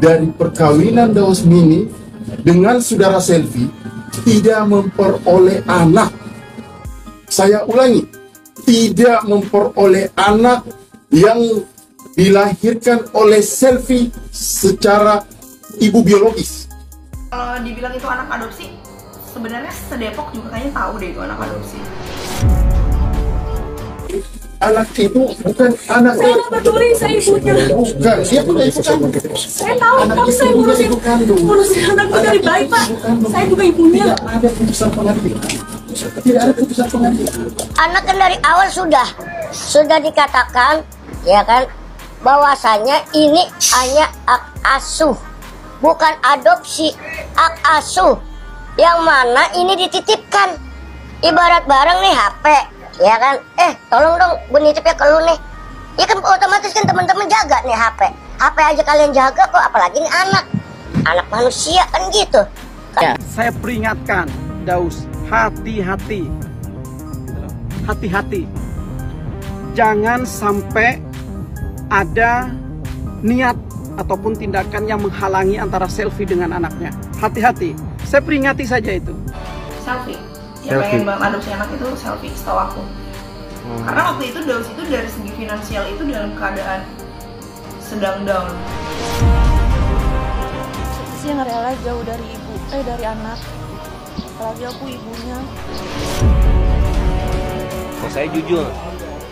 dari perkawinan Daus Mini dengan saudara Selvi tidak memperoleh anak. Saya ulangi, tidak memperoleh anak yang dilahirkan oleh Selvi secara ibu biologis. Kalau dibilang itu anak adopsi, sebenarnya se-Depok juga kayaknya tahu deh itu anak adopsi. Anak itu bukan anak. Saya nggak peduli, saya ibunya. Bukan, dia bukan ibu kandung. Saya tahu, tapi saya ngurusin anakku dari bayi, Pak. Saya juga ibunya. Tidak ada putusan pengadilan. Tidak ada putusan pengadilan. Anak kan dari awal sudah dikatakan, ya kan, bahwasanya ini hanya hak asuh, bukan adopsi, hak asuh. Yang mana ini dititipkan, ibarat barang nih HP. Ya kan, tolong dong gue nitip ya ke lu nih. Ya kan otomatis kan teman-teman jaga nih HP. HP aja kalian jaga kok, apalagi nih anak manusia kan gitu. Ya. Saya peringatkan Daus, hati-hati. Hati-hati. Jangan sampai ada niat ataupun tindakan yang menghalangi antara Selvi dengan anaknya. Hati-hati. Saya peringati saja itu. Selvi. Yang pengen banget adopsi anak itu Selvi, setahu aku. Karena waktu itu Daus itu dari segi finansial itu dalam keadaan sedang down. Saya nggak rela jauh dari ibu, dari anak. Apalagi aku ibunya. Kalau saya jujur,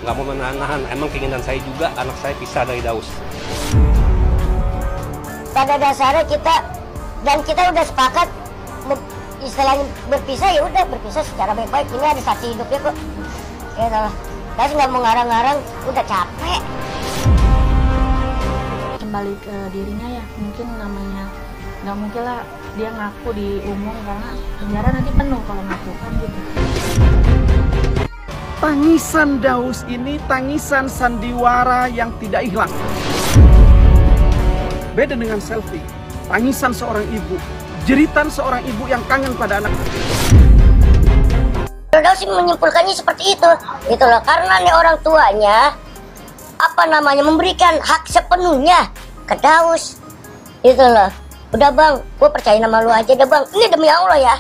nggak mau menahan. Emang keinginan saya juga anak saya pisah dari Daus. Pada dasarnya kita udah sepakat istilahnya berpisah, ya udah berpisah secara baik-baik. Ini ada saksi hidupnya kok. Ya lah, saya nggak mau ngarang-ngarang, udah capek. Kembali ke dirinya ya, mungkin namanya nggak mungkin lah dia ngaku di umum karena penjara nanti penuh kalau ngaku kan gitu. Tangisan Daus ini tangisan sandiwara yang tidak ikhlas. Beda dengan Selvi, tangisan seorang ibu, jeritan seorang ibu yang kangen pada anak. Daus menyimpulkannya seperti itu, gitu loh. Karena nih orang tuanya memberikan hak sepenuhnya ke Daus, gitu loh. Udah bang, gue percaya nama lu aja deh bang. Ini demi Allah ya.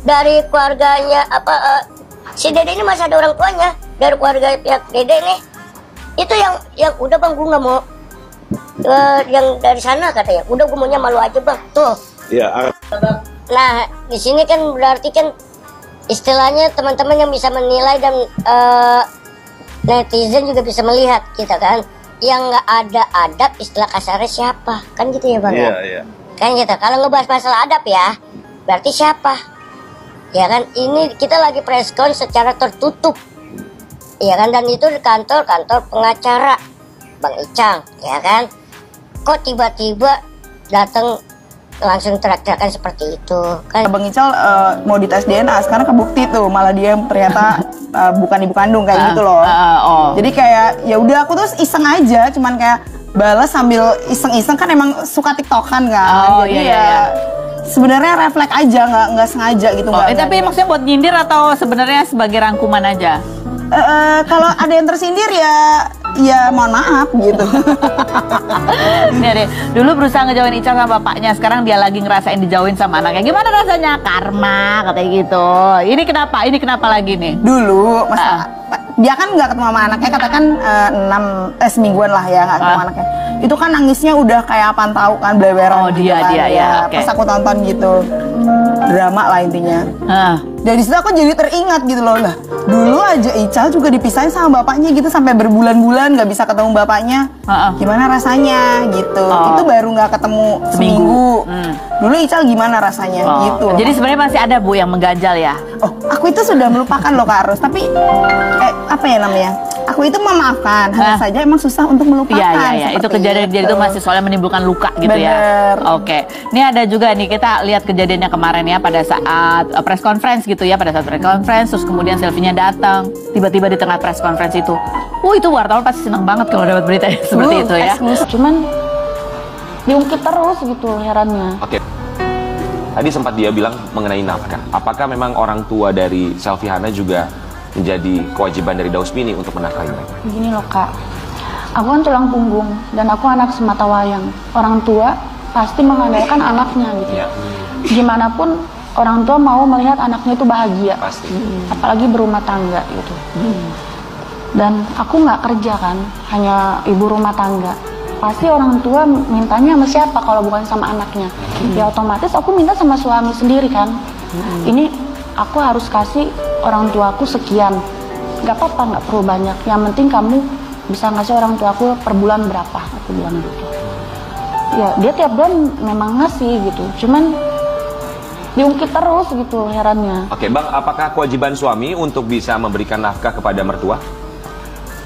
Dari keluarganya si Dede ini masih ada orang tuanya. Dari keluarga pihak Dede nih, itu yang udah bang, gue nggak mau yang dari sana katanya. Udah gue maunya malu aja bang. Tuh. Iya. Nah di sini kan berarti kan istilahnya teman-teman yang bisa menilai dan netizen juga bisa melihat kita kan, yang nggak ada adab istilah kasarnya siapa kan gitu ya bang. Iya. Kan gitu. Kalau ngebahas masalah adab ya berarti siapa ya kan. Ini kita lagi preskon secara tertutup ya kan, dan itu di kantor pengacara Bang Icang ya kan. Kok tiba-tiba datang langsung teriak-teriakan seperti itu kan. Bang Ical mau dites DNA, sekarang kebukti tuh malah dia ternyata bukan ibu kandung kayak gitu loh. Jadi kayak ya udah aku tuh iseng aja, cuman kayak balas sambil iseng-iseng kan, emang suka tiktokan kan. Jadi ya sebenarnya refleks aja, nggak sengaja gitu. Tapi maksudnya buat nyindir atau sebenarnya sebagai rangkuman aja? Kalau ada yang tersindir ya mohon maaf gitu. Nih deh, dulu berusaha ngejauhin Ical sama bapaknya, sekarang dia lagi ngerasain dijauhin sama anaknya. Gimana rasanya? Karma katanya gitu. Ini kenapa lagi nih? Dulu dia kan nggak ketemu sama anaknya, katakan semingguan lah ya nggak ketemu anaknya. Itu kan nangisnya udah kayak apaan tahu kan, bleberan. Dia ya. Pas aku tonton gitu, drama lah intinya. Dari situ aku jadi teringat gitu loh, lah dulu aja Ical juga dipisahin sama bapaknya gitu sampai berbulan-bulan nggak bisa ketemu bapaknya. Gimana rasanya gitu. Itu baru nggak ketemu seminggu. Dulu Ical gimana rasanya gitu loh. Jadi sebenarnya masih ada Bu yang mengganjal ya? Aku itu sudah melupakan loh Kak Arus, tapi apa ya namanya? Aku itu memaafkan, hanya saja emang susah untuk melupakan. Iya. Itu kejadian itu masih soalnya menimbulkan luka gitu. Bener. Ya. Oke. Ini ada juga nih, kita lihat kejadiannya kemarin ya pada saat press conference gitu ya, pada saat press conference terus kemudian Selvinya datang tiba-tiba di tengah press conference itu. Itu wartawan pasti senang banget kalau dapat berita seperti itu ya. Cuman diungkit terus gitu, herannya. Oke. Tadi sempat dia bilang mengenai nafkah. Apakah memang orang tua dari Selvi Hana juga menjadi kewajiban dari Daus Mini untuk menafkahi mereka? Begini loh Kak, aku kan tulang punggung dan aku anak sematawayang. Orang tua pasti mengandalkan anaknya gitu. Gimana pun orang tua mau melihat anaknya itu bahagia, Pasti. apalagi berumah tangga gitu. Dan aku nggak kerja kan, hanya ibu rumah tangga. Pasti orang tua mintanya sama siapa kalau bukan sama anaknya? Ya otomatis aku minta sama suami sendiri kan. Ini aku harus kasih orang tuaku sekian. Gak apa-apa, nggak perlu banyak. Yang penting kamu bisa ngasih orang tuaku per bulan berapa? Aku bilang gitu. Ya dia tiap bulan memang ngasih gitu. Cuman diungkit terus gitu, herannya. Oke, Bang, apakah kewajiban suami untuk bisa memberikan nafkah kepada mertua?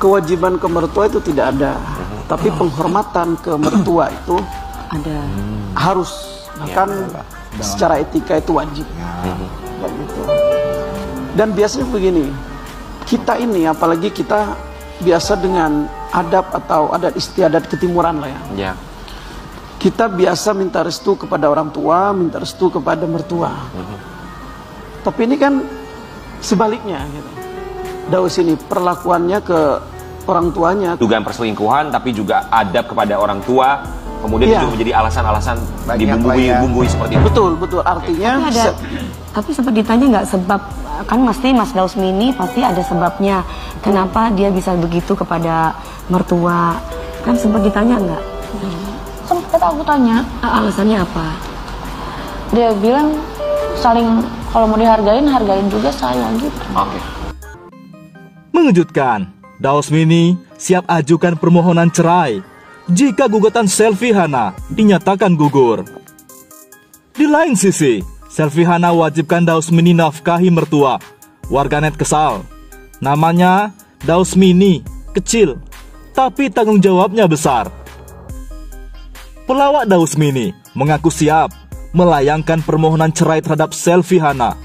Kewajiban ke mertua itu tidak ada, tapi penghormatan ke mertua itu Ada. harus, bahkan secara etika itu wajib. Dan gitu. Dan biasanya begini, kita ini apalagi kita biasa dengan adab atau adat istiadat ketimuran lah ya. Ya. Kita biasa minta restu kepada orang tua, minta restu kepada mertua. Tapi ini kan sebaliknya gitu. Daus ini perlakuannya ke orang tuanya. Dugaan perselingkuhan, tapi juga adab kepada orang tua, kemudian Iya. juga menjadi alasan-alasan dibumbui seperti itu. Betul, betul. Artinya Tapi ada, tapi sempat ditanya nggak sebab, kan pasti Mas Dausmini pasti ada sebabnya kenapa dia bisa begitu kepada mertua, kan sempat ditanya nggak? Sempet aku tanya, Alasannya apa? dia bilang saling, kalau mau dihargain, hargain juga saya gitu. Oke. Mengejutkan, Dausmini siap ajukan permohonan cerai jika gugatan Selvi-Hana dinyatakan gugur. Di lain sisi, Selvi-Hana wajibkan Dausmini nafkahi mertua. Warganet kesal. Namanya Dausmini, kecil, tapi tanggung jawabnya besar. Pelawak Dausmini mengaku siap melayangkan permohonan cerai terhadap Selvi-Hana.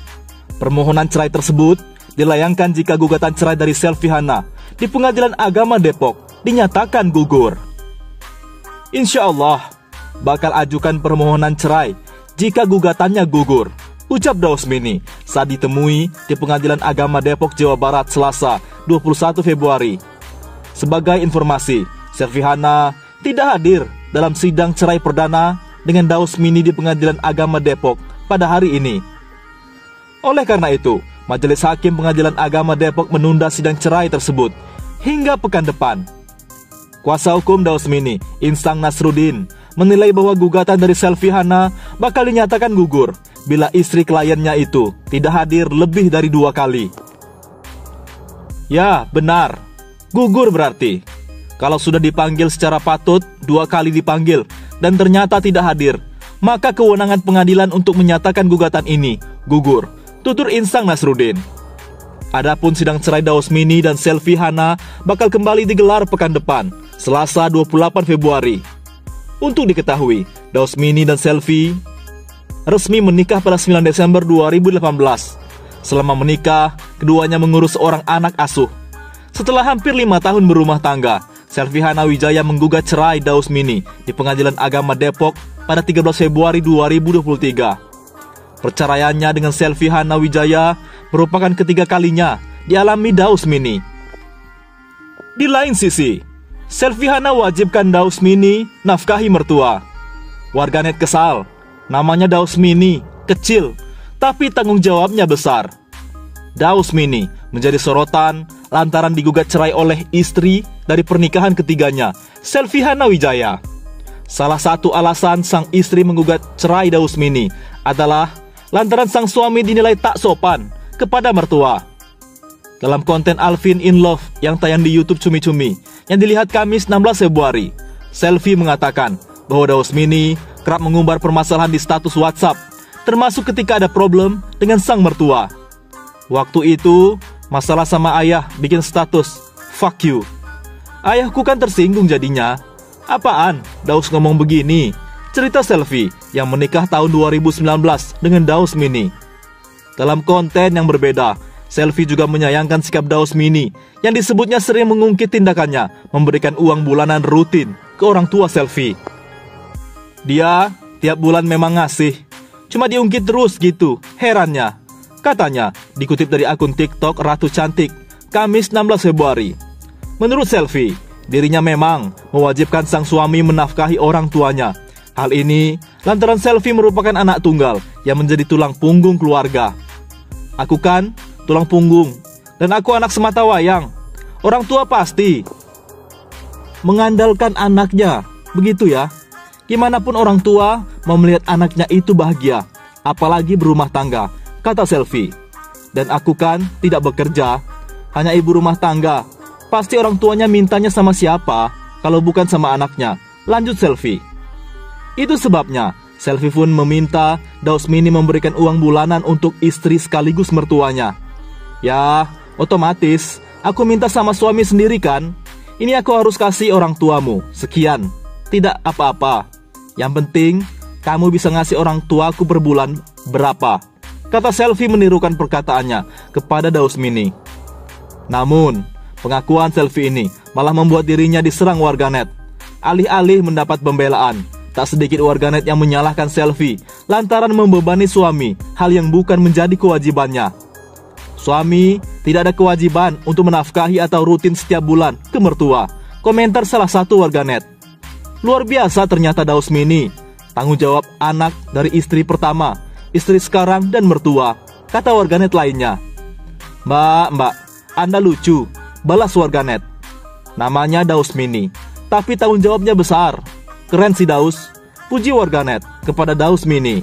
Permohonan cerai tersebut dilayangkan jika gugatan cerai dari Selvi-Hana di Pengadilan Agama Depok dinyatakan gugur. Insya Allah bakal ajukan permohonan cerai jika gugatannya gugur, ucap Dausmini saat ditemui di Pengadilan Agama Depok, Jawa Barat, Selasa 21 Februari. Sebagai informasi, Selvi-Hana tidak hadir dalam sidang cerai perdana dengan Dausmini di Pengadilan Agama Depok pada hari ini. Oleh karena itu, Majelis Hakim Pengadilan Agama Depok menunda sidang cerai tersebut hingga pekan depan. Kuasa hukum Dausmini, Insang Nasruddin, menilai bahwa gugatan dari Selvi-Hana bakal dinyatakan gugur bila istri kliennya itu tidak hadir lebih dari 2 kali. Ya, benar. Gugur berarti kalau sudah dipanggil secara patut 2 kali dipanggil dan ternyata tidak hadir, maka kewenangan pengadilan untuk menyatakan gugatan ini gugur, tutur Insang Nasruddin. Adapun sidang cerai Dausmini dan Selvi-Hana bakal kembali digelar pekan depan, Selasa 28 Februari. Untuk diketahui, Dausmini dan Selvi resmi menikah pada 9 Desember 2018. Selama menikah, keduanya mengurus seorang anak asuh. Setelah hampir 5 tahun berumah tangga, Selvi-Hana Wijaya menggugat cerai Dausmini di Pengadilan Agama Depok pada 13 Februari 2023. Perceraiannya dengan Selvi-Hana Wijaya merupakan ketiga kalinya dialami Dausmini. Di lain sisi, Selvi-Hana wajibkan Dausmini nafkahi mertua. Warganet kesal, namanya Dausmini, kecil, tapi tanggung jawabnya besar. Dausmini menjadi sorotan lantaran digugat cerai oleh istri dari pernikahan ketiganya, Selvi-Hana Wijaya. Salah satu alasan sang istri menggugat cerai Dausmini adalah lantaran sang suami dinilai tak sopan kepada mertua. Dalam konten Alvin in Love yang tayang di YouTube Cumi-Cumi yang dilihat Kamis 16 Februari, Selvi mengatakan bahwa Dausmini kerap mengumbar permasalahan di status WhatsApp, termasuk ketika ada problem dengan sang mertua. Waktu itu, masalah sama ayah bikin status, fuck you. Ayahku kan tersinggung jadinya. Apaan? Daus ngomong begini. Cerita Selvi yang menikah tahun 2019 dengan Dausmini. Dalam konten yang berbeda, Selvi juga menyayangkan sikap Dausmini yang disebutnya sering mengungkit tindakannya memberikan uang bulanan rutin ke orang tua Selvi. Dia tiap bulan memang ngasih, cuma diungkit terus gitu, herannya. Katanya, dikutip dari akun TikTok Ratu Cantik, Kamis 16 Februari. Menurut Selvi, dirinya memang mewajibkan sang suami menafkahi orang tuanya. Hal ini lantaran Selvi merupakan anak tunggal yang menjadi tulang punggung keluarga. Aku kan tulang punggung, dan aku anak semata wayang. Orang tua pasti mengandalkan anaknya, begitu ya. Gimana pun orang tua mau melihat anaknya itu bahagia, apalagi berumah tangga, kata Selvi. Dan aku kan tidak bekerja, hanya ibu rumah tangga. Pasti orang tuanya mintanya sama siapa kalau bukan sama anaknya, lanjut Selvi. Itu sebabnya Selvi pun meminta Dausmini memberikan uang bulanan untuk istri sekaligus mertuanya. Ya, otomatis aku minta sama suami sendiri kan. Ini aku harus kasih orang tuamu, sekian. Tidak apa-apa. Yang penting kamu bisa ngasih orang tuaku per bulan berapa, kata Selvi menirukan perkataannya kepada Dausmini. Namun pengakuan Selvi ini malah membuat dirinya diserang warganet. Alih-alih mendapat pembelaan, tak sedikit warganet yang menyalahkan Selvi lantaran membebani suami, hal yang bukan menjadi kewajibannya. Suami tidak ada kewajiban untuk menafkahi atau rutin setiap bulan ke mertua, komentar salah satu warganet. Luar biasa ternyata Dausmini, tanggung jawab anak dari istri pertama, istri sekarang dan mertua, kata warganet lainnya. Mbak, Anda lucu, balas warganet. Namanya Dausmini, tapi tanggung jawabnya besar. Keren si Daus, puji warganet kepada Dausmini.